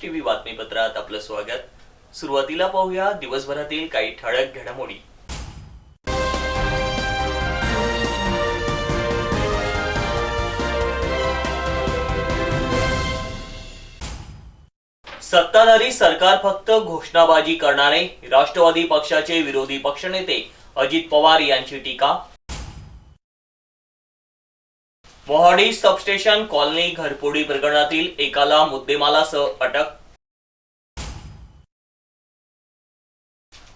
TV बातमीपत्रात आपलं स्वागत। सुरुवातीला पाहूया दिवसभरातील काही ठळक घडामोडी। सत्ताधारी सरकार फक्त घोषणाबाजी करणारे, राष्ट्रवादी पक्षाचे विरोधी पक्षनेते अजित पवार यांची टीका। मोहाडी सबस्टेशन कॉलनी घरफोडी प्रकरणातील एकाला मुद्देमालासह अटक।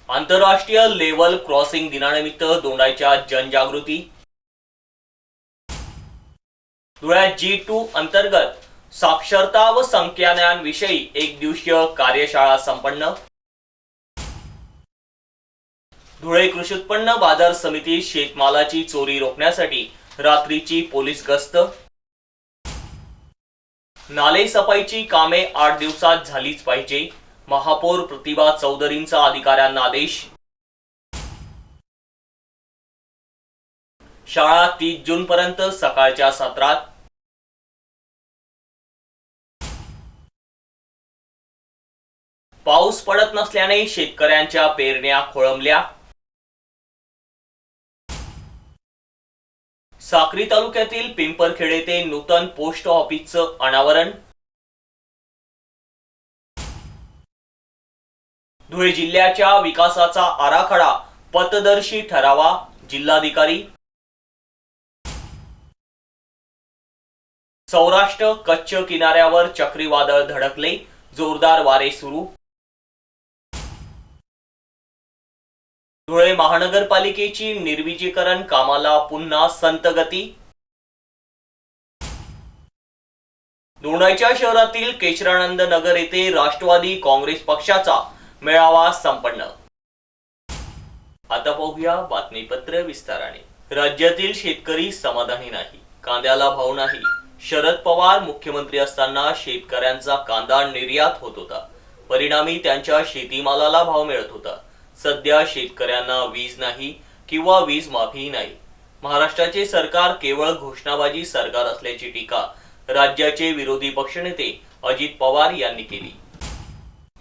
आंतरराष्ट्रीय लेव्हल क्रॉसिंग दिनानिमित्त दोंडाईच्या जनजागृती। धुळ्यात G2 अंतर्गत साक्षरता व संख्याज्ञान विषयी एक दिवसीय कार्यशाळा संपन्न। धुळे कृषी उत्पन्न बाजार समिती शेतमालाची चोरी रोखण्यासाठी रात्रीची पोलीस गस्त। नाले सफाईची कामे 8 दिवसात झालीच पाहिजे, महापौर प्रतिभा चौधरींचा अधिकाऱ्यांना आदेश। शाळा 30 जून पर्यंत सकाळच्या सत्रात। पाऊस पडत नसल्याने शेतकऱ्यांच्या पेरण्या खोळंबल्या। साक्री तालुक्यातील पिंपरखेड येथे नूतन पोस्ट ऑफिसचं अनावरण। धुळे जिल्ह्याच्या विकासाचा आराखडा पथदर्शी ठरावा, जिल्हाधिकारी। सौराष्ट्र कच्छ किनाऱ्यावर चक्रीवादळ धडकले, जोरदार वारे सुरू। धुळे महानगरपालिकेची निर्विजीकरण कामाला पुन्हा संत गती। दोंडाईच्या शहरातील केशरानंद नगर येथे राष्ट्रवादी काँग्रेस पक्षाचा मेळावा संपन्न। आता पाहूया बातमीपत्र विस्ताराने। राज्यातील शेतकरी समाधानी नाही, कांद्याला भाव नाही। शरद पवार मुख्यमंत्री असताना शेतकऱ्यांचा कांदा निर्यात होत होता, परिणामी त्यांच्या शेतीमालाला भाव मिळत होता। सध्या शेतकऱ्यांना वीज नाही किंवा वीज माफी नाही। महाराष्ट्राचे सरकार केवळ घोषणाबाजी सरकार असल्याची टीका राज्याचे विरोधी पक्षनेते अजित पवार यांनी केली।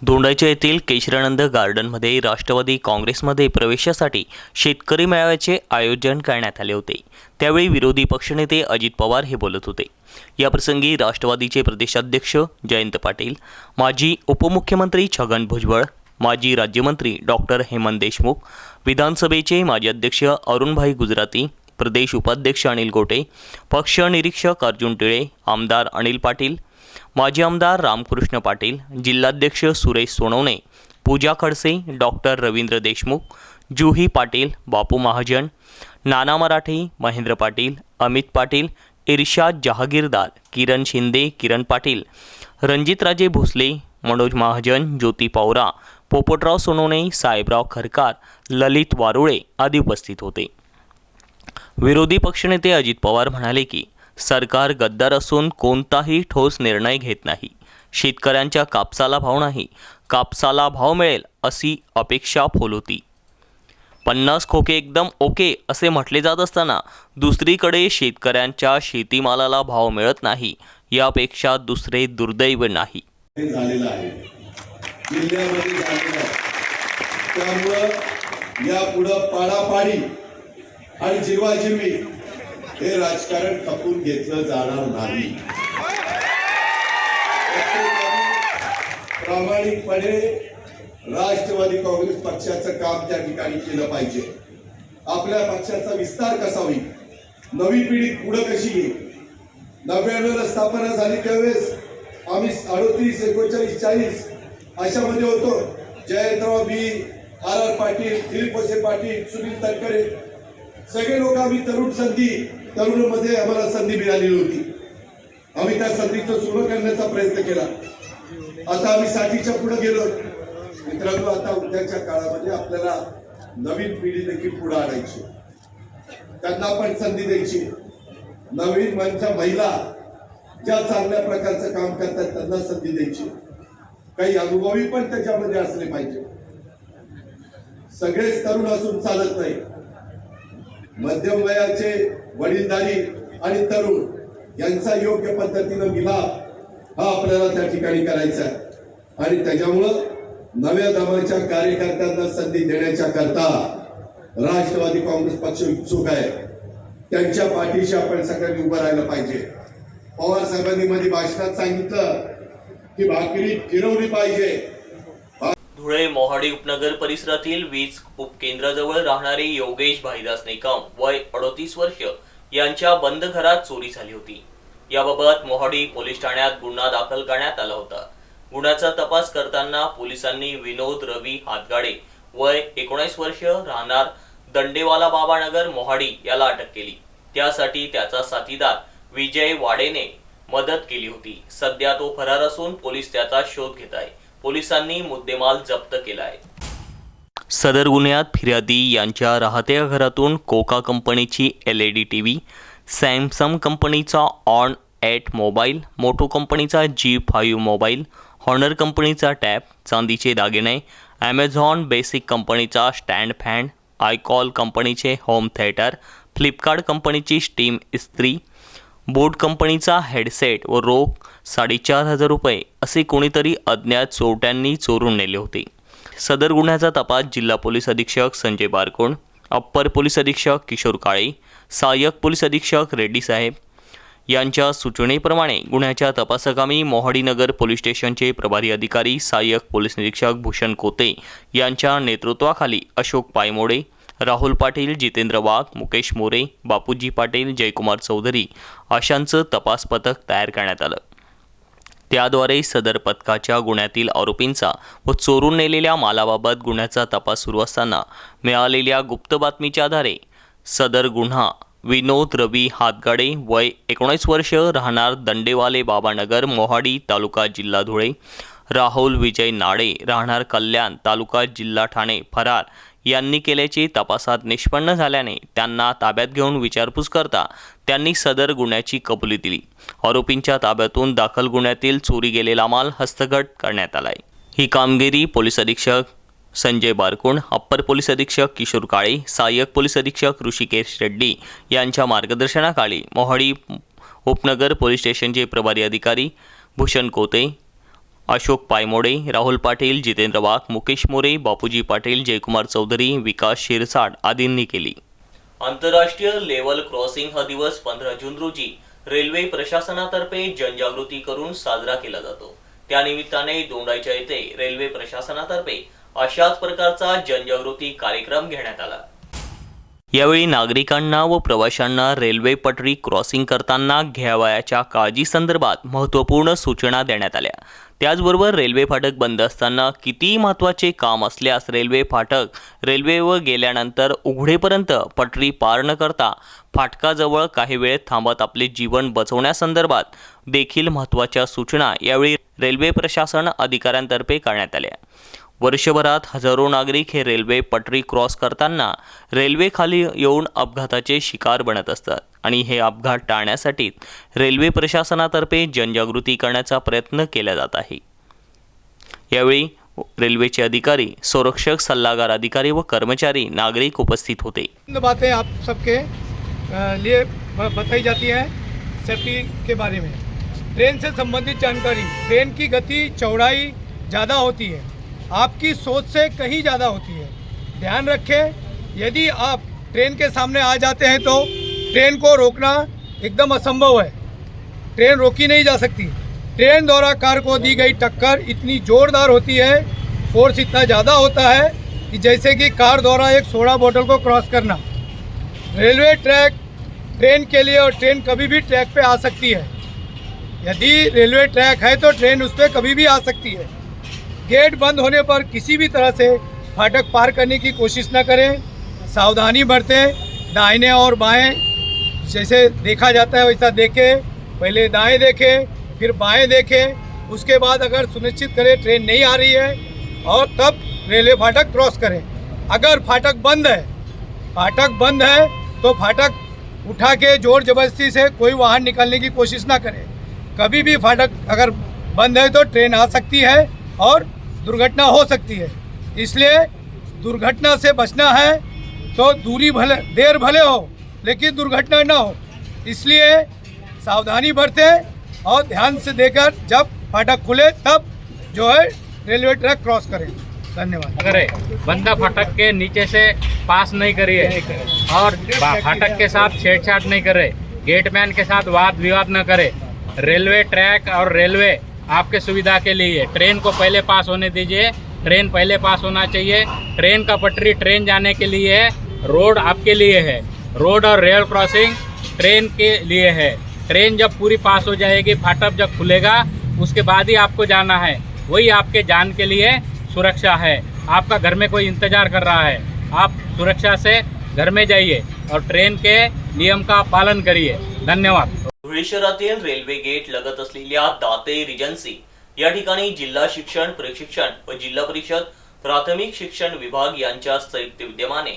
दोंडाईच्या येथील केशरानंद गार्डनमध्ये राष्ट्रवादी काँग्रेसमध्ये प्रवेशासाठी शेतकरी मेळाव्याचे आयोजन करण्यात आले होते। त्यावेळी विरोधी पक्षनेते अजित पवार हे बोलत होते। याप्रसंगी राष्ट्रवादीचे प्रदेशाध्यक्ष जयंत पाटील, माजी उपमुख्यमंत्री छगन भुजबळ, माजी राज्यमंत्री डॉक्टर हेमंत देशमुख, विधानसभेचे माजी अध्यक्ष अरुणभाई गुजराती, प्रदेश उपाध्यक्ष अनिल गोटे, पक्ष निरीक्षक अर्जुन टिळे, आमदार अनिल पाटील, माजी आमदार रामकृष्ण पाटील, जिल्हाध्यक्ष सुरेश सोनवणे, पूजा खडसे, डॉक्टर रवींद्र देशमुख, जुही पाटील, बापू महाजन, नाना मराठे, महेंद्र पाटील, अमित पाटील, इर्शाद जहागीरदार, किरण शिंदे, किरण पाटील, रणजितराजे भोसले, मनोज महाजन, ज्योती पवारा, पोपटराव सोनवणे, साहेबराव खरकार, ललित वारुळे आदी उपस्थित होते। विरोधी पक्षनेते अजित पवार म्हणाले की सरकार गद्दार असून कोणताही ठोस निर्णय घेत नाही। शेतकऱ्यांच्या कापसाला भाव नाही, कापसाला भाव मिळेल अशी अपेक्षा फुलवती। 50 खोके एकदम ओके असे म्हटले जात असताना दुसरीकडे शेतकऱ्यांच्या शेतीमालाला भाव मिळत नाही, यापेक्षा दुसरे दुर्दैव नाही। झालेला आहे जिल्ह्यामध्ये झालेला आहे, त्यामुळं यापुढं पाडापाडी आणि जिरवाजिरवी हे राजकारण खपून घेतलं जाणार नाही। प्रामाणिकपणे राष्ट्रवादी काँग्रेस पक्षाचं काम त्या ठिकाणी केलं पाहिजे। आपल्या पक्षाचा विस्तार कसा होईल, नवी पिढी पुढे कशी येईल। 99 ला स्थापना झाली त्यावेळेस आम्ही 38, 39, 40 अशामध्ये होतो। जयंतराव बी, R.R. पाटील, दिलीप वळसे पाटील, सुनील तटकरे, सगळे लोक आम्ही तरुणमध्ये आम्हाला संधी मिळालेली होती। आम्ही त्या संधीचं सुरू करण्याचा प्रयत्न केला। आता आम्ही 60च्या पुढे गेलो। मित्रांनो, आता उद्याच्या काळामध्ये आपल्याला नवीन पिढी देखील पुढे आणायची, त्यांना पण संधी द्यायची। नवीन महिला ज्या चांगल्या प्रकारचं काम करतात त्यांना संधी द्यायची, काही अनुभवी पण त्याच्यामध्ये असले पाहिजे। सगळेच तरुण असून चालत नाही, मध्यम वयाचे वडीलधारी आणि तरुण यांचा योग्य पद्धतीने मिलाप हा आपल्याला त्या ठिकाणी करायचा आहे। आणि त्याच्यामुळं नव्या दमाच्या कार्यकर्त्यांना संधी देण्याच्या करता राष्ट्रवादी काँग्रेस पक्ष उत्सुक आहे. त्यांच्या पाठीशी आपण सगळ्यांनी उभं राहायला पाहिजे. पवार साहेबांनी मध्ये भाषणात सांगितलं की भाकरी फिरवली पाहिजे. धुळे मोहाडी उपनगर परिसरातील वीज उपकेंद्राजवळ राहणारे योगेश भाईदास निकम वय 38 वर्ष यांच्या बंद घरात चोरी झाली होती. याबाबत मोहाडी पोलीस ठाण्यात गुन्हा दाखल करण्यात आला होता. गुन्ह्याचा तपास करताना पोलिसांनी विनोद रवी हातगाडे वय 19 वर्ष राहणार दंडेवाला बाबानगर मोहाडी याला अटक केली. त्यासाठी त्याचा साथीदार विजय वाडेने मदत केली होती. सध्या तो फरार असून पोलीस त्याचा शोध घेत आहे. पोलिसांनी मुद्देमाल जप्त केला आहे. सदर गुन्ह्यात फिर्यादी यांच्या राहत्या घरातून कोका कंपनीची LED TV, सॅमसंग कंपनीचा ऑन 8 मोबाईल, मोटो कंपनीचा G5 मोबाईल, हॉनर कंपनीचा टॅब, चांदीचे दागिने, ॲमेझॉन बेसिक कंपनीचा स्टँड फॅन, आयकॉल कंपनीचे होम थिएटर, फ्लिपकार्ट कंपनीची स्टीम इस्त्री, बोट कंपनीचा हेडसेट व रोख 4,500 रुपये असे कोणीतरी अज्ञात चोरट्यांनी चोरून नेले होते. सदर गुन्ह्याचा तपास जिल्हा पोलीस अधीक्षक संजय बारकोण, अप्पर पोलीस अधीक्षक किशोर काळे, सहाय्यक पोलीस अधीक्षक रेड्डी साहेब यांच्या सूचनेप्रमाणे गुन्ह्याच्या तपासकामी मोहाडी नगर पोलीस स्टेशनचे प्रभारी अधिकारी सहाय्यक पोलीस निरीक्षक भूषण कोते यांच्या नेतृत्वाखाली अशोक पायमोडे, राहुल पाटील, जितेंद्र वाघ, मुकेश मोरे, बापूजी पाटील, जयकुमार चौधरी अशांचं तपास पथक तयार करण्यात आलं. त्याद्वारे सदर पथकाच्या गुन्ह्यातील आरोपींचा व चोरून नेलेल्या मालाबाबत गुन्ह्याचा तपास सुरू असताना मिळालेल्या गुप्त बातमीच्या आधारे सदर गुन्हा विनोद रवी हातगाडे वय 19 वर्ष राहणार दंडेवाले बाबानगर मोहाडी तालुका जिल्हा धुळे, राहुल विजय नाडे राहणार कल्याण तालुका जिल्हा ठाणे फरार यांनी केल्याचे तपासात निष्पन्न झाल्याने त्यांना ताब्यात घेऊन विचारपूस करता त्यांनी सदर गुन्ह्याची कबुली दिली. आरोपींच्या ताब्यातून दाखल गुन्ह्यातील चोरी गेलेला माल हस्तगत करण्यात आलाय. ही कामगिरी पोलीस अधीक्षक संजय बारकोण, अप्पर पोलीस अधीक्षक किशोर काळे, सहाय्यक पोलीस अधीक्षक ऋषिकेश रेड्डी यांच्या मार्गदर्शनाखाली मोहाडी उपनगर पोलीस स्टेशनचे प्रभारी अधिकारी भूषण कोते, अशोक पायमोडे, राहुल पाटील, जितेंद्र वाघ, मुकेश मोरे, बापूजी पाटील, जयकुमार चौधरी, विकास शिरसाट आदींनी केली. आंतरराष्ट्रीय लेव्हल क्रॉसिंग हा दिवस 15 जून रोजी रेल्वे प्रशासनातर्फे जनजागृती करून साजरा केला जातो. त्यानिमित्ताने दोंडाईच्या येथे रेल्वे प्रशासनातर्फे अशाच प्रकारचा जनजागृती कार्यक्रम घेण्यात आला. यावेळी नागरिकांना व प्रवाशांना रेल्वे पटरी क्रॉसिंग करताना घ्यावयाच्या काळजी संदर्भात महत्त्वपूर्ण सूचना देण्यात आल्या. त्याचबरोबर रेल्वे फाटक बंद असताना किती महत्त्वाचे काम असल्यास रेल्वे फाटक रेल्वेवर गेल्यानंतर उघडेपर्यंत पटरी पार न करता फाटकाजवळ काही वेळ थांबत आपले जीवन बचवण्यासंदर्भात देखील महत्त्वाच्या सूचना यावेळी रेल्वे प्रशासन अधिकाऱ्यांतर्फे करण्यात आल्या. वर्षभरात हजारो नागरिक हे रेल्वे पटरी क्रॉस करताना रेल्वे खाली येऊन अपघाताचे शिकार बनत असतात आणि हे अपघात टाळण्यासाठी रेल्वे प्रशासनातर्फे जनजागृती करण्याचा प्रयत्न केला जात आहे. यावेळी रेल्वेचे अधिकारी, संरक्षक सल्लागार अधिकारी व कर्मचारी, नागरिक उपस्थित होते. बातें आप सबके लिए बताई जाती है सेफ्टी के बारे में. ट्रेन से संबंधित जानकारी, ट्रेन की गति चौड़ाई ज़्यादा होती है, आपकी सोच से कहीं ज़्यादा होती है. ध्यान रखें, यदि आप ट्रेन के सामने आ जाते हैं तो ट्रेन को रोकना एकदम असंभव है. ट्रेन रोकी नहीं जा सकती. ट्रेन द्वारा कार को दी गई टक्कर इतनी ज़ोरदार होती है, फोर्स इतना ज़्यादा होता है कि जैसे कि कार द्वारा एक सोडा बोतल को क्रॉस करना. रेलवे ट्रैक ट्रेन के लिए, और ट्रेन कभी भी ट्रैक पे आ सकती है. यदि रेलवे ट्रैक है तो ट्रेन उस पर कभी भी आ सकती है. गेट बंद होने पर किसी भी तरह से फाटक पार करने की कोशिश न करें. सावधानी बरतें. दाहिने और बाएं जैसे देखा जाता है वैसा देखें. पहले दाएं देखें, फिर बाएं देखें. उसके बाद अगर सुनिश्चित करें ट्रेन नहीं आ रही है और तब रेलवे फाटक क्रॉस करें. अगर फाटक बंद है तो फाटक उठा के जोर जबरदस्ती से कोई वाहन निकालने की कोशिश ना करें. कभी भी फाटक अगर बंद है तो ट्रेन आ सकती है और दुर्घटना हो सकती है. इसलिए दुर्घटना से बचना है तो दूरी भले देर भले हो लेकिन दुर्घटना ना हो, इसलिए सावधानी बरतें और ध्यान से देकर जब फाटक खुले तब जो है रेलवे ट्रैक क्रॉस करें। धन्यवाद। करे बंदा फाटक के नीचे से पास नहीं करिए और फाटक के साथ छेड़छाड़ नहीं करे, गेटमैन के साथ वाद विवाद न करे। रेलवे ट्रैक और रेलवे आपके सुविधा के लिए, ट्रेन को पहले पास होने दीजिए, ट्रेन पहले पास होना चाहिए। ट्रेन का पटरी ट्रेन जाने के लिए है, रोड आपके लिए है। रोड और रेल क्रॉसिंग ट्रेन के लिए है। ट्रेन जब पूरी पास हो जाएगी, फाटक जब खुलेगा, उसके बाद ही आपको जाना है। वही आपके जान के लिए सुरक्षा है। आपका घर में कोई इंतजार कर रहा है, आप सुरक्षा से घर में जाइए और ट्रेन के नियम का पालन करिए। धन्यवाद। धुळे शहरातील रेल्वे गेट लगत असलेल्या दाते रिजन्सी या ठिकाणी जिल्हा शिक्षण प्रशिक्षण व जिल्हा परिषद प्राथमिक शिक्षण विभाग यांच्या संयुक्त विद्यमाने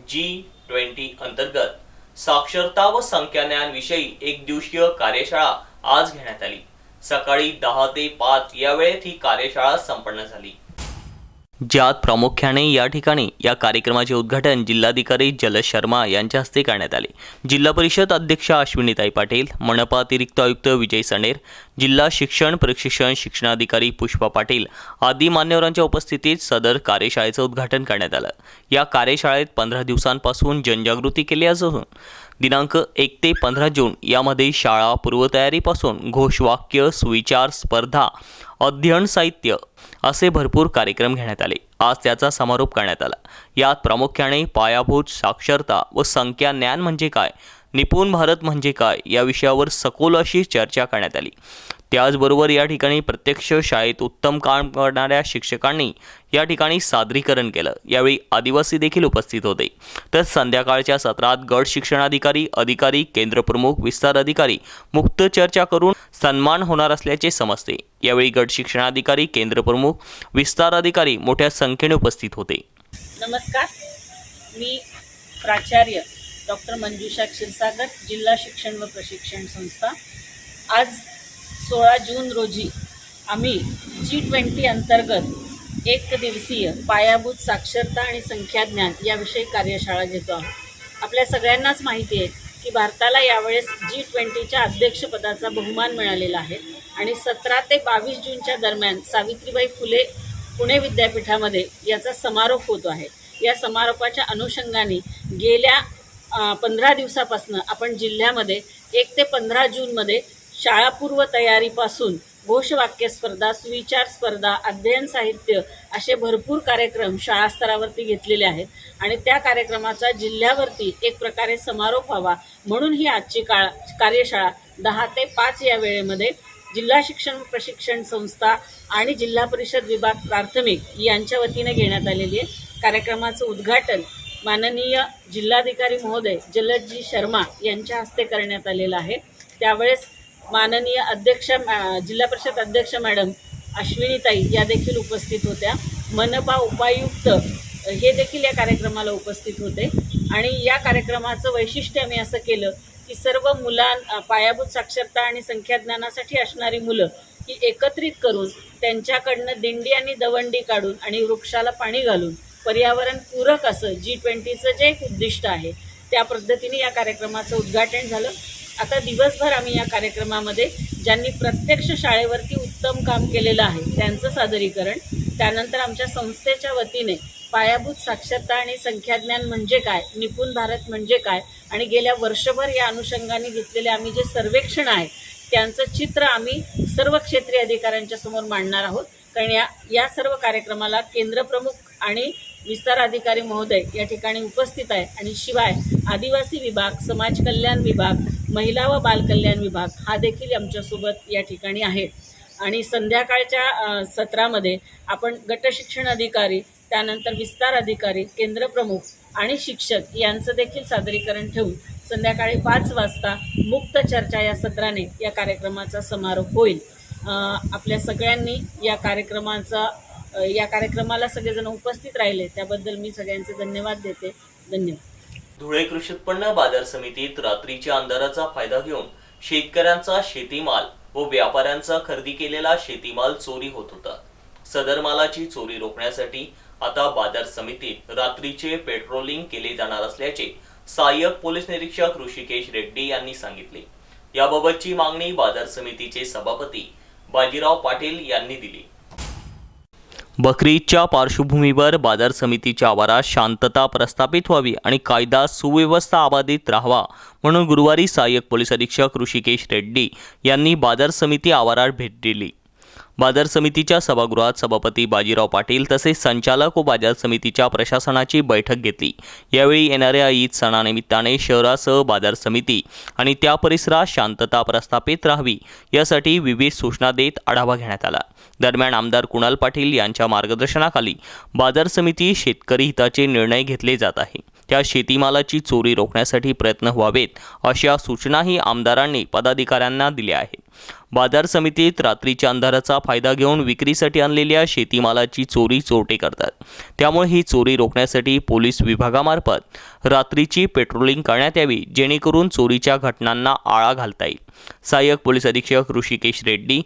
G20 अंतर्गत साक्षरता व संख्याज्ञान विषयी एक दिवसीय कार्यशाळा आज घेण्यात आली। सकाळी 10 ते 5 या वेळेत ही कार्यशाळा संपन्न झाली, ज्यात प्रामुख्याने या ठिकाणी या कार्यक्रमाचे उद्घाटन जिल्हाधिकारी जलज शर्मा यांच्या हस्ते करण्यात आले। जिल्हा परिषद अध्यक्ष अश्विनीताई पाटील, मनपा अतिरिक्त आयुक्त विजय सनेर, जिल्हा शिक्षण प्रशिक्षण शिक्षणाधिकारी पुष्पा पाटील आदी मान्यवरांच्या उपस्थितीत सदर कार्यशाळेचं उद्घाटन करण्यात आलं। या कार्यशाळेत 15 दिवसांपासून जनजागृती केली असून दिनांक 1 ते 15 जून यामध्ये शाळा पूर्वतयारीपासून घोषवाक्य, सुविचार स्पर्धा, अध्ययन साहित्य असे भरपूर कार्यक्रम घेण्यात आले। आज त्याचा समारोप करण्यात आला। यात प्रामुख्याने पायाभूत साक्षरता व संख्या ज्ञान म्हणजे काय, निपुण भारत म्हणजे काय या विषयावर सखोल अशी चर्चा करण्यात आली। त्याचबरोबर या ठिकाणी प्रत्यक्ष शाळेत उत्तम काम करणाऱ्या शिक्षकांनी या ठिकाणी सादरीकरण केलं। यावेळी आदिवासी देखील उपस्थित होते। तर संध्याकाळच्या सत्रात गट शिक्षणाधिकारी, अधिकारी, केंद्र प्रमुख, विस्तार अधिकारी मुक्त चर्चा करून सन्मान होणार असल्याचे समजते। यावेळी गट शिक्षणाधिकारी, केंद्र प्रमुख, विस्तार अधिकारी मोठ्या संख्येने उपस्थित होते। नमस्कार, मी प्राचार्य डॉक्टर मंजुषा क्षीरसागर, जिल्हा शिक्षण व प्रशिक्षण संस्था। आज 16 जून रोजी आम्ही G20 अंतर्गत एक दिवसीय पायाभूत साक्षरता आणि संख्याज्ञान याविषयी कार्यशाळा घेतो आहोत। आपल्या सगळ्यांनाच माहिती आहे की भारताला यावेळेस G20च्या अध्यक्षपदाचा बहुमान मिळालेला आहे आणि 17 ते 22 जूनच्या दरम्यान सावित्रीबाई फुले पुणे विद्यापीठामध्ये याचा समारोप होतो आहे। या समारोपाच्या अनुषंगाने गेल्या 15 दिवसापासून आपण जिल्ह्यामध्ये 1 ते 15 जूनमध्ये शाळापूर्व तयारीपासून घोषवाक्य स्पर्धा, सुविचार स्पर्धा, अध्ययन साहित्य असे भरपूर कार्यक्रम शाळा स्तरावरती घेतलेले आहेत आणि त्या कार्यक्रमाचा जिल्ह्यावरती एक प्रकारे समारोप व्हावा म्हणून ही आजची कार्यशाळा 10 ते 5 या वेळेमध्ये जिल्हा शिक्षण प्रशिक्षण संस्था आणि जिल्हा परिषद विभाग प्राथमिक यांच्या वतीने घेण्यात आलेली आहे। कार्यक्रमाचं उद्घाटन माननीय जिल्हाधिकारी महोदय जलजजी शर्मा यांच्या हस्ते करण्यात आलेलं आहे। त्यावेळेस माननीय अध्यक्ष जिल्हा परिषद अध्यक्ष मॅडम अश्विनीताई या देखील उपस्थित होत्या। मनपा उपायुक्त हे देखील या कार्यक्रमाला उपस्थित होते आणि या कार्यक्रमाचं वैशिष्ट्य आम्ही असं केलं की सर्व पायाभूत साक्षरता आणि संख्याज्ञानासाठी असणारी मुलं ही एकत्रित करून त्यांच्याकडनं दिंडी आणि दवंडी काढून आणि वृक्षाला पाणी घालून पर्यावरण पूरक असं G20चं जे एक उद्दिष्ट आहे त्या पद्धतीने या कार्यक्रमाचं उद्घाटन झालं। आता दिवसभर आम्ही या कार्यक्रमामध्ये ज्यांनी प्रत्यक्ष शाळेवरती उत्तम काम केलेलं आहे त्यांचं सादरीकरण, त्यानंतर आमच्या संस्थेच्या वतीने पायाभूत साक्षरता आणि संख्याज्ञान म्हणजे काय, निपुण भारत म्हणजे काय आणि गेल्या वर्षभर या अनुषंगाने घेतलेले आम्ही जे सर्वेक्षण आहे त्यांचं चित्र आम्ही सर्व क्षेत्रीय अधिकाऱ्यांच्या समोर मांडणार आहोत। कारण या सर्व कार्यक्रमाला केंद्र प्रमुख आणि विस्तार अधिकारी महोदय या ठिकाणी उपस्थित आहे आणि शिवाय आदिवासी विभाग, समाज कल्याण विभाग, महिला व बाल कल्याण विभाग हा देखील आमच्यासोबत या ठिकाणी आहे। आणि संध्याकाळच्या सत्रामध्ये आपण गट शिक्षण अधिकारी, त्यानंतर विस्तार अधिकारी, केंद्र प्रमुख आणि शिक्षक यांचं देखील सादरीकरण ठेवून संध्याकाळी 5 वाजता मुक्त चर्चा या सत्राने या कार्यक्रमाचा समारोप होईल। आपल्या सगळ्यांनी या कार्यक्रमाला सगळेजण उपस्थित राहिले त्याबद्दल मी सगळ्यांचे धन्यवाद देते। धन्यवाद। धुळे कृषी उत्पन्न बाजार समितीत रात्रीच्या अंधाराचा फायदा घेऊन शेतकऱ्यांचा शेतीमाल व व्यापाऱ्यांचा खरेदी केलेला शेतीमाल चोरी होत होता। सदर मालाची चोरी रोखण्यासाठी आता बाजार समितीत रात्रीचे पेट्रोलिंग केले जाणार असल्याचे सहाय्यक पोलीस निरीक्षक ऋषिकेश रेड्डी यांनी सांगितले। याबाबतची मागणी बाजार समितीचे सभापती बाजीराव पाटील यांनी दिली। बकरी ईदच्या पार्श्वभूमीवर बाजार समितीच्या आवारात शांतता प्रस्थापित व्हावी आणि कायदा सुव्यवस्था अबाधित राहावा म्हणून गुरुवारी सहाय्यक पोलीस अधीक्षक ऋषिकेश रेड्डी यांनी बाजार समिती आवारात भेट दिली। बाजार समितीच्या सभागृहात सभापती बाजीराव पाटील तसेच संचालक व बाजार समितीच्या प्रशासनाची बैठक घेतली। यावेळी येणाऱ्या ईद सणानिमित्ताने शहरासह बाजार समिती आणि त्या परिसरात शांतता प्रस्थापित राहावी यासाठी विविध सूचना देत आढावा घेण्यात आला। दरम्यान आमदार कुणाल पाटील यांच्या मार्गदर्शनाखाली बाजार समिती शेतकरी हिताचे निर्णय घेतले जात आहे। त्या शेतीमालाची चोरी रोखण्यासाठी प्रयत्न व्हावेत अशा सूचनाही आमदारांनी पदाधिकाऱ्यांना दिल्या आहेत। बाजार समितीत रात्रीच्या अंधाराचा फायदा घेऊन विक्रीसाठी आणलेल्या शेतीमालाची चोरी चोरटे करतात। त्यामुळे ही चोरी रोखण्यासाठी पोलीस विभागामार्फत रात्रीची पेट्रोलिंग करण्यात यावी जेणेकरून चोरीच्या घटनांना आळा घालता येईल। सहाय्यक पोलीस अधीक्षक ऋषिकेश रेड्डी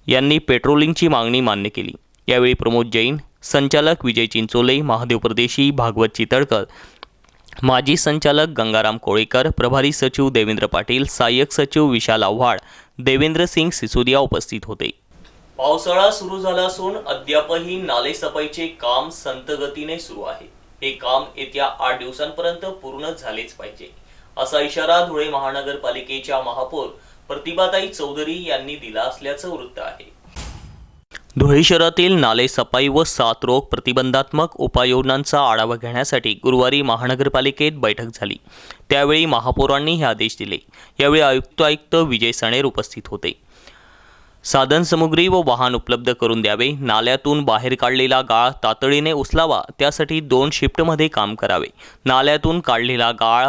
यांनी पेट्रोलिंगची मागणी मान्य केली। यावेळी प्रमोद जैन, संचालक विजय चिंचोले, महादेव परदेशी, भागवत चितळकर, माजी संचालक गंगाराम कोळेकर, प्रभारी सचिव देवेंद्र पाटील, सहाय्यक सचिव विशाल आव्हाड, देवेंद्र सिंग सिसोदिया उपस्थित होते। पावसाळा सुरू झाला असून अद्यापही नाले सफाईचे काम संथ गतीने सुरू आहे। हे काम येत्या 8 दिवसांपर्यंत पूर्ण झालेच पाहिजे असा इशारा धुळे महानगरपालिकेच्या महापौर प्रतिभाताई चौधरी यांनी दिला असल्याचं वृत्त आहे। धुळे शहरातील नाले सफाई व साथरोग प्रतिबंधात्मक उपाययोजनांचा आढावा घेण्यासाठी गुरुवारी महानगरपालिकेत बैठक झाली। त्यावेळी महापौरांनी हे आदेश दिले। यावेळी आयुक्त विजय सणेर उपस्थित होते। साधनसामुग्री व वाहन उपलब्ध करून द्यावे, नाल्यातून बाहेर काढलेला गाळ तातडीने उचलावा, त्यासाठी 2 शिफ्टमध्ये काम करावे, नाल्यातून काढलेला गाळ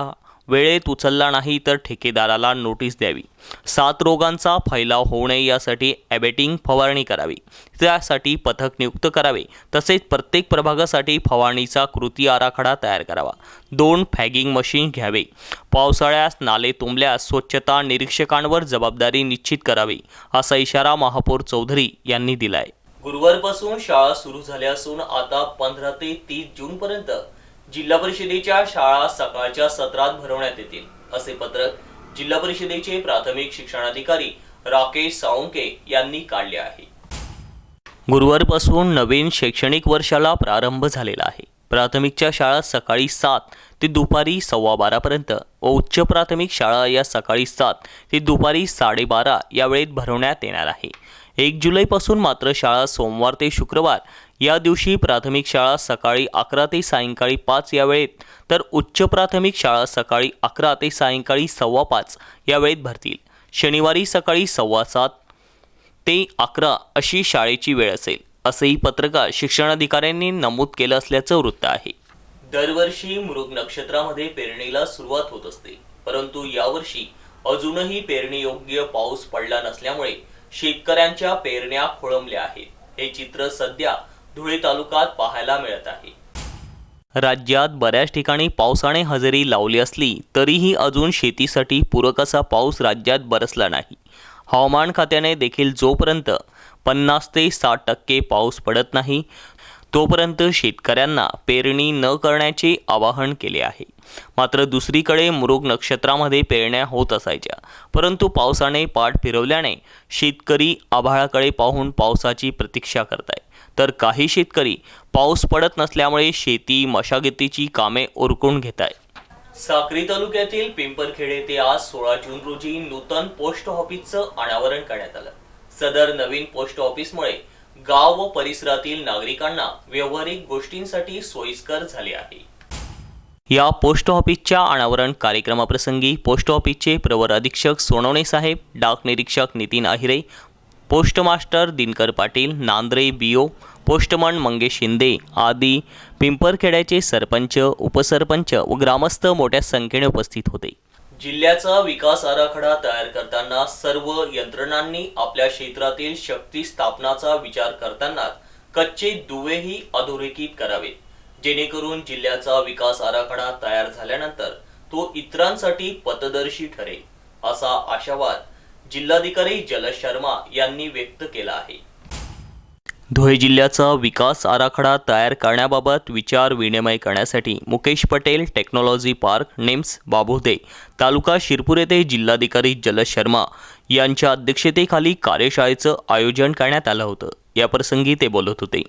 वेळेत उचलला नाही तर ठेकेदाराला नोटीस द्यावी, साथरोगांचा फैलाव होऊ नये यासाठी ॲबेटिंग फवारणी करावी, त्यासाठी पथक नियुक्त करावे, तसेच प्रत्येक प्रभागासाठी फवारणीचा कृती आराखडा तयार करावा, 2 फॅगिंग मशीन घ्यावे, पावसाळ्यात नाले तुंबल्यास स्वच्छता निरीक्षकांवर जबाबदारी निश्चित करावी असा इशारा महापौर चौधरी यांनी दिलाय। गुरुवारपासून शाळा सुरू झाल्या असून आता 15 ते 30 जूनपर्यंत जिल्हा परिषदेच्या शाळा सकाळच्या सत्रात भरवण्यात येतील असे पत्रक जिल्हा परिषदेचे प्राथमिक शिक्षणाधिकारी राकेश साळुंके यांनी काढले आहे। गुरुवारपासून नवीन शैक्षणिक वर्षाला प्रारंभ झालेला आहे। प्राथमिकच्या शाळा सकाळी 7 ते दुपारी 12:15 पर्यंत व उच्च प्राथमिक शाळा या सकाळी 7 ते दुपारी 12:30 या वेळेत भरवण्यात येणार आहे। 1 जुलैपासून मात्र शाळा सोमवार ते शुक्रवार या दिवशी प्राथमिक शाळा सकाळी 11 ते सायंकाळी 5 या वेळेत तर उच्च प्राथमिक शाळा सकाळी 11 ते सायंकाळी 5:15 या वेळेत भरतील। शनिवारी सकाळी 7:15 ते 11 अशी शाळेची वेळ असेल असेही पत्रकात शिक्षणाधिकाऱ्यांनी नमूद केलं असल्याचं वृत्त आहे। दरवर्षी मृग नक्षत्रामध्ये पेरणीला सुरुवात होत असते, परंतु यावर्षी अजूनही पेरणीयोग्य पाऊस पडला नसल्यामुळे शेतकऱ्यांच्या पेरण्या खोळंबल्या आहेत। हे चित्र सध्या धुळे तालुक्यात पाहायला मिळत आहे। राज्यात बऱ्याच ठिकाणी पावसाने हजेरी लावली असली तरीही अजून शेतीसाठी पूरक असा पाऊस राज्यात बरसला नाही। हवामान खात्याने देखील जोपर्यंत 50 ते 60% पाऊस पडत नाही तोपर्यंत शेतकऱ्यांना पेरणी न करण्याचे आवाहन केले आहे। मात्र दुसरीकडे मृग नक्षत्रामध्ये पेरण्या होत असायच्या, परंतु पावसाने पाठ फिरवल्याने शेतकरी आभाळाकडे पाहून पावसाची प्रतीक्षा करताय, तर काही शेतकरी पाऊस पडत नसल्यामुळे शेती मशागतीची कामे उरकून घेत आहेत। साक्री तालुक्यातील पिंपरखेड येथे आज 16 जून रोजी नूतन पोस्ट ऑफिसचं अनावरण करण्यात आलं। सदर नवीन पोस्ट ऑफिसमुळे गाव व परिसरातील नागरिकांना व्यावहारिक गोष्टींसाठी सोयीस्कर झाले आहे। या पोस्ट ऑफिसच्या अनावरण कार्यक्रमाप्रसंगी पोस्ट ऑफिसचे प्रवर अधीक्षक सोनवणे साहेब, डाक निरीक्षक Nitin Ahire, post master Dinkar Patil, Nandre BO, postman Mangesh Shinde आदी पिंपरखेड्याचे सरपंच, उपसरपंच व ग्रामस्थ मोठ्या संख्येने उपस्थित होते। जिल्ह्याचा विकास आराखडा तयार करताना सर्व यंत्रणांनी आपल्या क्षेत्रातील शक्ती स्थापनाचा विचार करताना कच्चे दुवेही अधोरेखित करावेत, जेणेकरून जिल्ह्याचा विकास आराखडा तयार झाल्यानंतर तो इतरांसाठी पथदर्शी ठरेल असा आशावाद जिल्हाधिकारी जलश शर्मा यांनी व्यक्त केला आहे। धुळे जिल्ह्याचा विकास आराखडा तयार करण्याबाबत विचार विनिमय करण्यासाठी मुकेश पटेल टेक्नॉलॉजी पार्क, निम्स, बाबुदे, तालुका शिरपूर येथे जिल्हाधिकारी जलश शर्मा यांच्या अध्यक्षतेखाली कार्यशाळेचं आयोजन करण्यात आलं होतं। याप्रसंगी ते बोलत होते।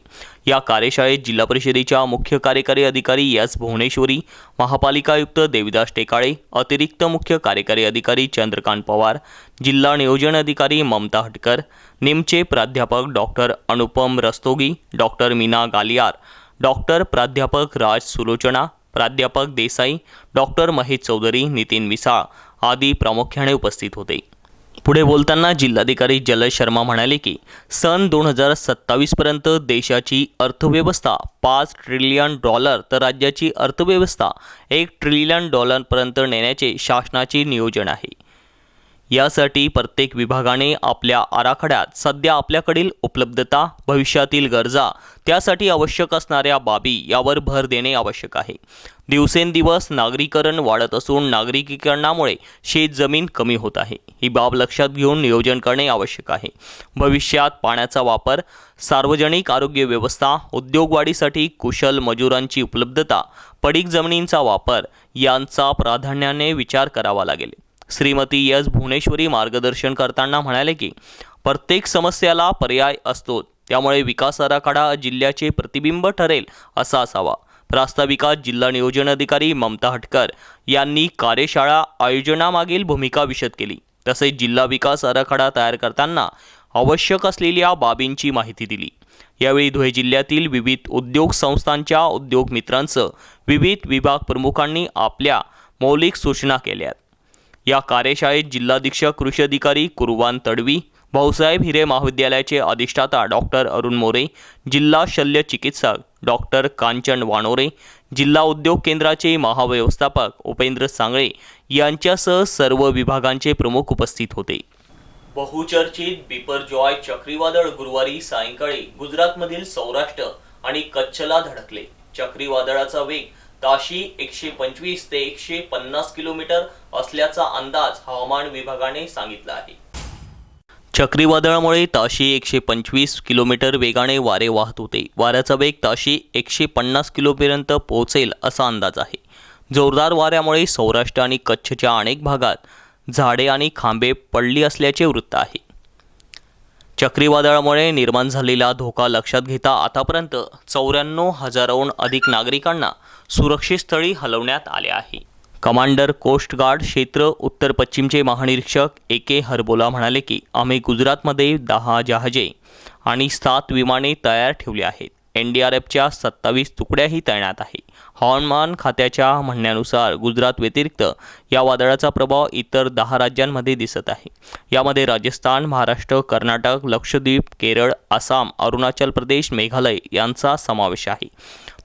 या कार्यशाळेत जिल्हा परिषदेच्या मुख्य कार्यकारी अधिकारी एस भुवनेश्वरी, महापालिका आयुक्त देविदास टेकाळे, अतिरिक्त मुख्य कार्यकारी अधिकारी चंद्रकांत पवार, जिल्हा नियोजन अधिकारी ममता हटकर, निमचे प्राध्यापक doctor Anupam Rastogi, doctor Meena Galiyar, doctor प्राध्यापक राज सुलोचना, प्राध्यापक देसाई, डॉक्टर महेश चौधरी, नितीन मिसाळ आदी प्रामुख्याने उपस्थित होते। पुढे बोलताना जिल्हाधिकारी जलज शर्मा म्हणाले की सन 2027 पर्यंत देशाची अर्थव्यवस्था $5 ट्रिलियन तर राज्याची अर्थव्यवस्था $1 ट्रिलियन पर्यंत नेण्याचे शासनाचे नियोजन आहे। यासाठी प्रत्येक विभागाने आपल्या आराखड्यात सध्या आपल्याकडील उपलब्धता, भविष्यातील गरजा, त्यासाठी आवश्यक असणाऱ्या बाबी यावर भर देणे आवश्यक आहे। दिवसेंदिवस नागरीकरण वाढत असून नागरिकीकरणामुळे शेतजमीन कमी होत आहे। ही बाब लक्षात घेऊन नियोजन करणे आवश्यक आहे। भविष्यात पाण्याचा वापर, सार्वजनिक आरोग्य व्यवस्था, उद्योग वाढीसाठी कुशल मजुरांची उपलब्धता, पडीक जमिनींचा वापर यांचा प्राधान्याने विचार करावा लागेल। श्रीमती एस भुवनेश्वरी मार्गदर्शन करताना म्हणाले की प्रत्येक समस्याला पर्याय असतो, त्यामुळे विकास आराखडा जिल्ह्याचे प्रतिबिंब ठरेल असा असावा। प्रास्ताविकात जिल्हा नियोजन अधिकारी ममता हटकर यांनी कार्यशाळा आयोजनामागील भूमिका विशद केली। तसेच जिल्हा विकास आराखडा तयार करताना आवश्यक असलेल्या बाबींची माहिती दिली। यावेळी धुळे जिल्ह्यातील विविध उद्योग संस्थांच्या उद्योग मित्रांसह विविध विभाग प्रमुखांनी आपल्या मौलिक सूचना केल्या। या कार्यशाळेत जिल्हाधीक्षक कृषी अधिकारी कुर्वान तडवी, भाऊसाहेब हिरे महाविद्यालयाचे अधिष्ठाता डॉक्टर अरुण मोरे, जिल्हा शल्य चिकित्सक डॉक्टर कांचन वानोरे, जिल्हा उद्योग केंद्राचे महाव्यवस्थापक उपेंद्र सांगळे यांच्यासह सर्व विभागांचे प्रमुख उपस्थित होते। बहुचर्चित बिपरजॉय चक्रीवादळ गुरुवारी सायंकाळी गुजरातमधील सौराष्ट्र आणि कच्छला धडकले। चक्रीवादळाचा वेग ताशी 125 ते 150 किलोमीटर असल्याचा अंदाज हवामान विभागाने सांगितला आहे। चक्रीवादळामुळे ताशी 125 किलोमीटर वेगाने वारे वाहत होते। वाऱ्याचा वेग ताशी 150 किलोपर्यंत पोहोचेल असा अंदाज आहे। जोरदार वाऱ्यामुळे सौराष्ट्र आणि कच्छच्या अनेक भागात झाडे आणि खांबे पडली असल्याचे वृत्त आहे। चक्रीवादळामुळे निर्माण झालेला धोका लक्षात घेता आतापर्यंत 94,000हून अधिक नागरिकांना सुरक्षित स्थळी हलवण्यात आले आहे। कमांडर कोस्ट गार्ड क्षेत्र उत्तर पश्चिमचे महानिरीक्षक AK हरबोला म्हणाले की आम्ही गुजरातमध्ये 10 जहाजे आणि 7 विमाने तयार ठेवली आहेत। NDRFच्या 27 तुकड्याही तैनात आहे। हवामान खात्याच्या म्हणण्यानुसार गुजरात व्यतिरिक्त या वादळाचा प्रभाव इतर 10 राज्यांमध्ये दिसत आहे। यामध्ये राजस्थान, महाराष्ट्र, कर्नाटक, लक्षद्वीप, केरळ, आसाम, अरुणाचल प्रदेश, मेघालय यांचा समावेश आहे।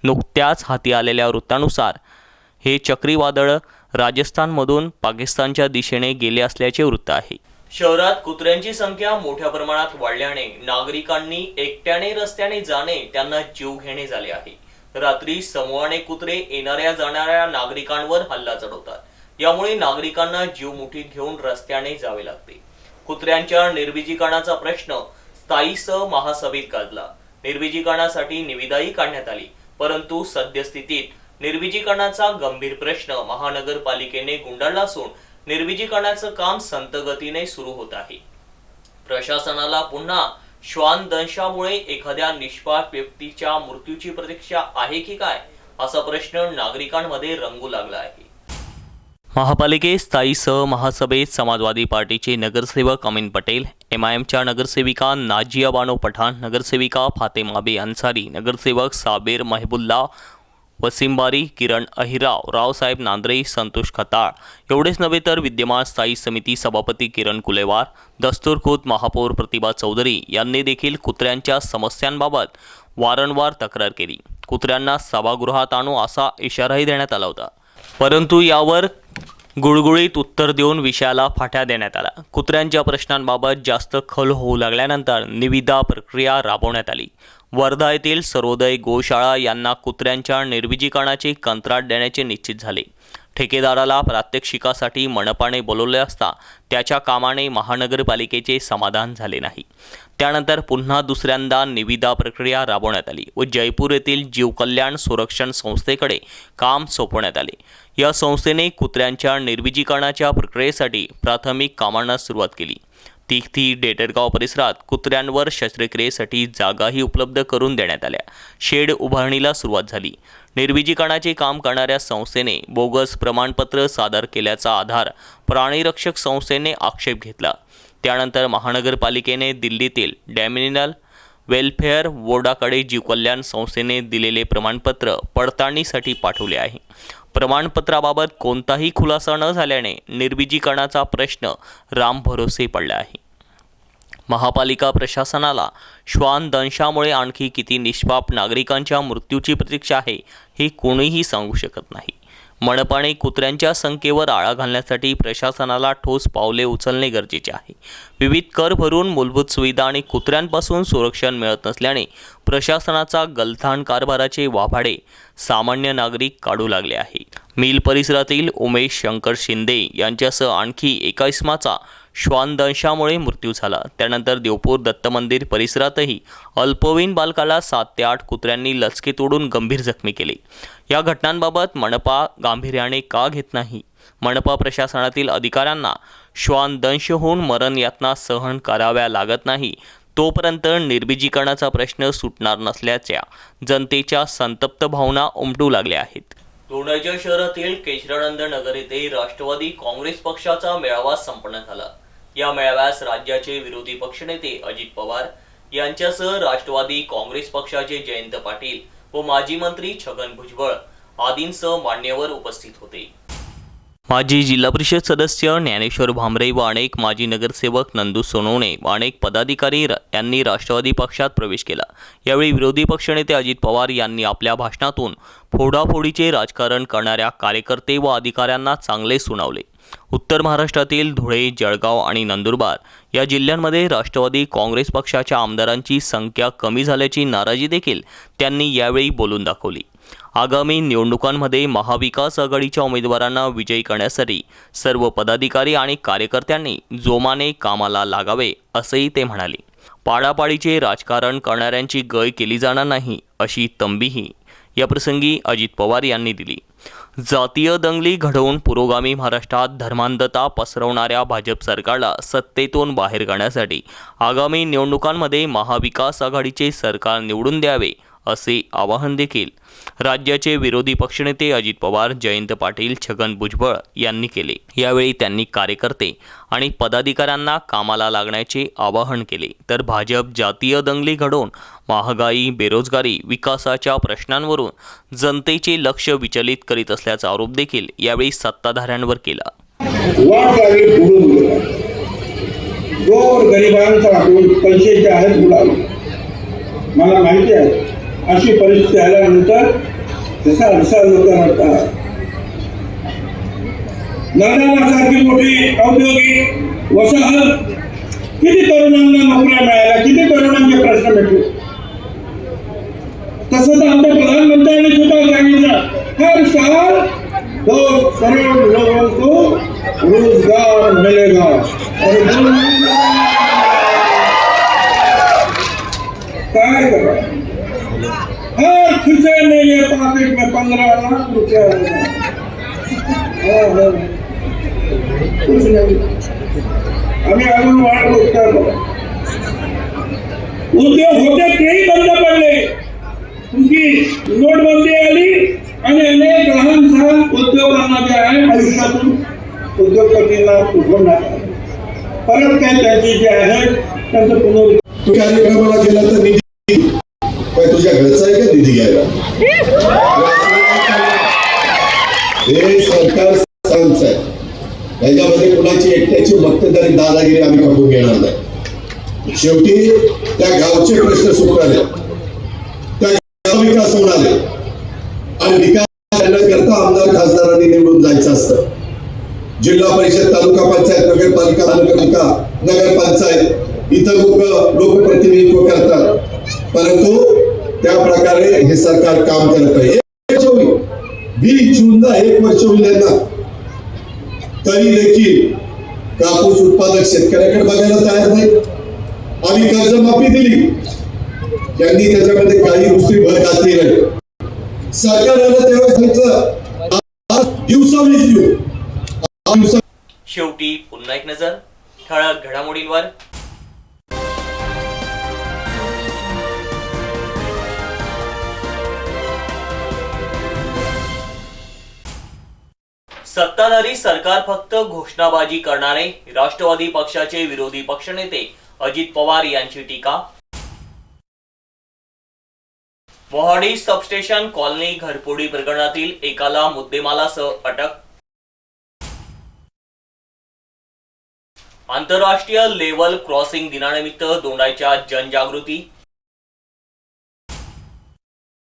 नुकत्याच हाती आलेल्या वृत्तानुसार हे चक्रीवादळ राजस्थानमधून पाकिस्तानच्या दिशेने गेले असल्याचे वृत्त आहे। शहरात कुत्र्यांची संख्या मोठ्या प्रमाणात वाढल्याने नागरिकांनी एकट्याने रस्त्याने जाणे त्यांना जीव घेणे झाले आहे। रात्री समूहाने कुत्रे येणाऱ्या जाणाऱ्या नागरिकांवर हल्ला चढवतात। यामुळे नागरिकांना जीव मुठीत घेऊन रस्त्याने जावे लागते। कुत्र्यांच्या निर्विजीकरणाचा प्रश्न स्थायीसह महासभेत गाजला। निर्विजीकरणासाठी निविदाही काढण्यात आली, परंतु सद्यस्थितीत निर्विजीकरणाचा गंभीर प्रश्न महानगरपालिकेने गुंडाळला असून निर्विजीकरणाचं काम संत गतीने सुरू होत आहे। प्रशासनाला पुन्हा श्वान दंशामुळे एखाद्या निष्पाप व्यक्तीच्या मृत्यूची प्रतीक्षा आहे की काय असा प्रश्न नागरिकांमध्ये रंगू लागला आहे। महापालिकेत स्थायीसह महासभेत समाजवादी पार्टीचे नगरसेवक अमीन पटेल, MIMच्या नगरसेविका नाजिया बानो पठाण, नगरसेविका फातेमा बे अन्सारी, नगरसेवक साबीर महबुल्ला, वसीमबारी, किरण अहिराव, रावसाहेब नांद्रे, संतोष खताळ एवढेच नव्हे तर विद्यमान स्थायी समिती सभापती किरण कुलेवार, दस्तूरखुद महापौर प्रतिभा चौधरी यांनी देखील कुत्र्यांच्या समस्यांबाबत वारंवार तक्रार केली। कुत्र्यांना सभागृहात आणू असा इशाराही देण्यात आला होता, परंतु यावर गुळगुळीत उत्तर देऊन विषयाला फाट्या देण्यात आला। कुत्र्यांच्या प्रश्नांबाबत जास्त खल होऊ लागल्यानंतर निविदा प्रक्रिया राबवण्यात आली। वर्धा येथील सर्वोदय गोशाळा यांना कुत्र्यांच्या निर्विजीकरणाचे कंत्राट देण्याचे निश्चित झाले। ठेकेदाराला प्रात्यक्षिकासाठी मनपाने बोलवले असता त्याच्या कामाने महानगरपालिकेचे समाधान झाले नाही। त्यानंतर पुन्हा दुसऱ्यांदा निविदा प्रक्रिया राबवण्यात आली व जयपूर येथील जीवकल्याण संरक्षण संस्थेकडे काम सोपवण्यात आले। या संस्थेने कुत्र्यांच्या निर्विजीकरणाच्या प्रक्रियेसाठी प्राथमिक कामांना सुरुवात केली। तिथी डेटरगाव परिसरात कुत्र्यांवर शस्त्रक्रियेसाठी जागाही उपलब्ध करून देण्यात आल्या। शेड उभारणीला सुरुवात झाली। निर्विजीकरणाचे काम करणाऱ्या संस्थेने बोगस प्रमाणपत्र सादर केल्याचा आधार प्राणीरक्षक संस्थेने आक्षेप घेतला। त्यानंतर महानगरपालिकेने दिल्लीतील डॅमिनल वेलफेअर बोर्डाकडे जीवकल्याण संस्थेने दिलेले प्रमाणपत्र पडताळणीसाठी पाठवले आहे। प्रमाणपत्राबाबत कोणताही खुलासा न झाल्याने निर्विजीकरणाचा प्रश्न रामभरोसे पडला आहे। महापालिका प्रशासनाला श्वान दंशामुळे आणखी किती निष्पाप नागरिकांच्या मृत्यूची प्रतीक्षा आहे हे कोणीही सांगू शकत नाही। मनपाने कुत्र्यांच्या संख्येवर आळा घालण्यासाठी प्रशासनाला ठोस पावले उचलणे गरजेचे आहे। विविध कर भरून मूलभूत सुविधा आणि कुत्र्यांपासून संरक्षण मिळत नसल्याने प्रशासनाचा गलथान कारभाराचे वाभाडे सामान्य नागरिक काढू लागले आहेत। मिल परिसरातील उमेश शंकर शिंदे यांच्यासह आणखी एका इसमाचा श्वानदंशामुळे मृत्यू झाला। त्यानंतर देवपूर दत्त मंदिर परिसरातही अल्पवयीन बालकाला 7 ते 8 कुत्र्यांनी लचके तोडून गंभीर जखमी केले। या घटनांबाबत मनपा गांभीर्याने का घेत नाही? मनपा प्रशासनातील अधिकाऱ्यांना श्वानदंश होऊन मरण यातना सहन कराव्या लागत नाही तोपर्यंत निर्विजीकरणाचा प्रश्न सुटणार नसल्याच्या जनतेच्या संतप्त भावना उमटू लागल्या आहेत। लोणावळा शहरातील केशरानंद नगर येथे राष्ट्रवादी काँग्रेस पक्षाचा मेळावा संपन्न झाला। या मेळाव्यास राज्याचे विरोधी पक्षनेते अजित पवार यांच्यासह राष्ट्रवादी काँग्रेस पक्षाचे जयंत पाटील व माजी मंत्री छगन भुजबळ आदींसह मान्यवर उपस्थित होते। माजी जिल्हा परिषद सदस्य ज्ञानेश्वर भामरे व अनेक माजी नगरसेवक नंदू सोनवणे व अनेक पदाधिकारी यांनी राष्ट्रवादी पक्षात प्रवेश केला। यावेळी विरोधी पक्षनेते अजित पवार यांनी आपल्या भाषणातून फोडाफोडीचे राजकारण करणाऱ्या कार्यकर्ते व अधिकाऱ्यांना चांगले सुनावले। उत्तर महाराष्ट्रातील धुळे, जळगाव आणि नंदुरबार या जिल्ह्यांमध्ये राष्ट्रवादी काँग्रेस पक्षाच्या आमदारांची संख्या कमी झाल्याची नाराजी देखील त्यांनी यावेळी बोलून दाखवली। आगामी निवडणुकांमध्ये महाविकास आघाडीच्या उमेदवारांना विजयी करण्यासाठी सर्व पदाधिकारी आणि कार्यकर्त्यांनी जोमाने कामाला लागावे असेही ते म्हणाले। पाडापाडीचे राजकारण करणाऱ्यांची गय केली जाणार नाही अशी तंबीही याप्रसंगी अजित पवार यांनी दिली। जातीय दंगली घडवून पुरोगामी महाराष्ट्रात धर्मांधता पसरवणाऱ्या भाजप सरकारला सत्तेतून बाहेर काढण्यासाठी आगामी निवडणुकांमध्ये महाविकास आघाडीचे सरकार निवडून द्यावे असे आवाहन देखील राज्याचे विरोधी पक्षनेते अजित पवार, जयंत पाटील, छगन भुजबळ यांनी केले। यावेळी त्यांनी कार्यकर्ते आणि पदाधिकाऱ्यांना कामाला लागण्याचे आवाहन केले। तर भाजप जातीय दंगली घडवून महागाई, बेरोजगारी, विकासाच्या प्रश्नांवरून जनतेचे लक्ष विचलित करीत असल्याचा आरोप देखील यावेळी सत्ताधाऱ्यांवर केला। पैसे जे आहेत मला माहिती आहे, अशी परिस्थिती आल्यानंतर जसा लोक म्हणतात नंदुरबारसारखी मोठी औद्योगिक वसाहत, किती तरुणांना नोकऱ्या मिळाल्या, किती तरुणांचे प्रश्न मिटले। तसं तर आमच्या प्रधानमंत्र्यांनी सुद्धा सांगितलं, हर साल 2 करोड लोगों को रोजगार मिलेगा। काय करा, हर खिसे में ये पॉकेट में 15 लाख रुपया कुछ नहीं। आम्ही अजून वाट बघतो। उद्योग होते तेही बंद पडले, तुमची नोटबंदी आली आणि अनेक लहान सहान उद्योगांना जे आहे आयुष्यातून उद्योगपतींना उठवण्यात आले। परत काही त्यांची जे आहे त्यांचं पुनर्विचार कार्यक्रमाला गेला तर निधी काय तुझ्या घरचा आहे का निधी घ्यायला? हे सरकार आहे, याच्यामध्ये कुणाची एकट्याची मक्तेदारी दादागिरी आम्ही खपवून घेणार नाही। शेवटी त्या गावचे प्रश्न सुटणारे, त्या गाव विकास होणारे आणि विकास करता आमदार खासदारांनी निवडून जायचं असतं। जिल्हा परिषद, तालुका पंचायत, नगरपालिका, नगरपंचायत इथं लोकप्रतिनिधित्व करतात, परंतु त्या प्रकारे हे सरकार काम करत आहे। 20 जूनला 1 वर्ष होईल यांना, तरी देखील कापूस उत्पादक शेतकऱ्याकडे बघायला तयार नाही. आम्ही कर्जमाफी दिली, त्यांनी त्याच्यामध्ये काही दुसरी भर घातली नाही. सरकार आलं तेव्हा सांगितलं आज दिवसा 20 देऊ. शेवटी पुन्हा एक नजर ठळक घडामोडींवर. सत्ताधारी सरकार फक्त घोषणाबाजी करणारे, राष्ट्रवादी पक्षाचे विरोधी पक्षनेते अजित पवार यांची टीका. मोहाडी सबस्टेशन कॉलनी घरफोडी प्रकरणातील एकाला मुद्देमालासह अटक. आंतरराष्ट्रीय लेव्हल क्रॉसिंग दिनानिमित्त दोंडाईच्या जनजागृती.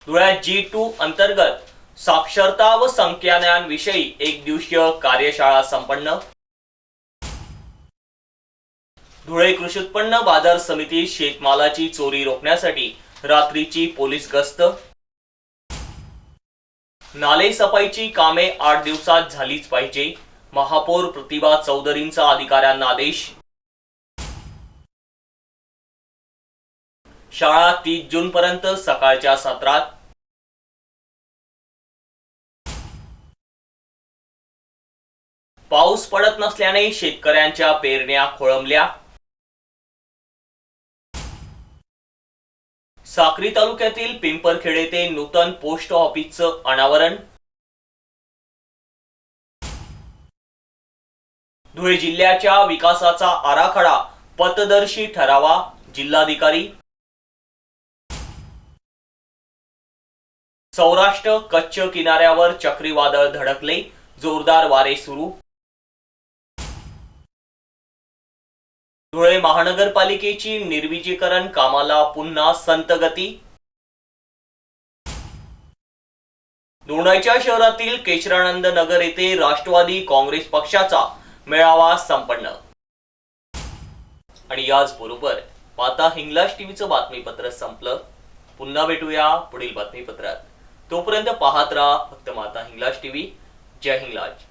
धुळ्यात G2 अंतर्गत साक्षरता व संख्याज्ञान विषयी 1 दिवसीय कार्यशाळा संपन्न. धुळे कृषी उत्पन्न बाजार समिती शेतमालाची चोरी रोखण्यासाठी रात्रीची पोलीस गस्त. नाले सफाईची कामे 8 दिवसात झालीच पाहिजे, महापौर प्रतिभा चौधरींचा अधिकाऱ्यांना आदेश. शाळा 30 जून पर्यंत सकाळच्या सत्रात. पाऊस पडत नसल्याने शेतकऱ्यांच्या पेरण्या खोळंबल्या. साक्री तालुक्यातील पिंपरखेड येथे नूतन पोस्ट ऑफिसचं अनावरण. धुळे जिल्ह्याच्या विकासाचा आराखडा पथदर्शी ठरावा, जिल्हाधिकारी. सौराष्ट्र कच्छ किनाऱ्यावर चक्रीवादळ धडकले, जोरदार वारे सुरू. धुळे महानगरपालिकेची निर्विजीकरण कामाला पुन्हा संत गती. दोंडाईच्या शहरातील केशरानंद नगर येथे राष्ट्रवादी काँग्रेस पक्षाचा मेळावा संपन्न. आणि याचबरोबर माता हिंगलाज टीव्हीचं बातमीपत्र संपलं. पुन्हा भेटूया पुढील बातमीपत्रात. तोपर्यंत पाहत राहा फक्त माता हिंगलाज टीव्ही. जय हिंगलाज.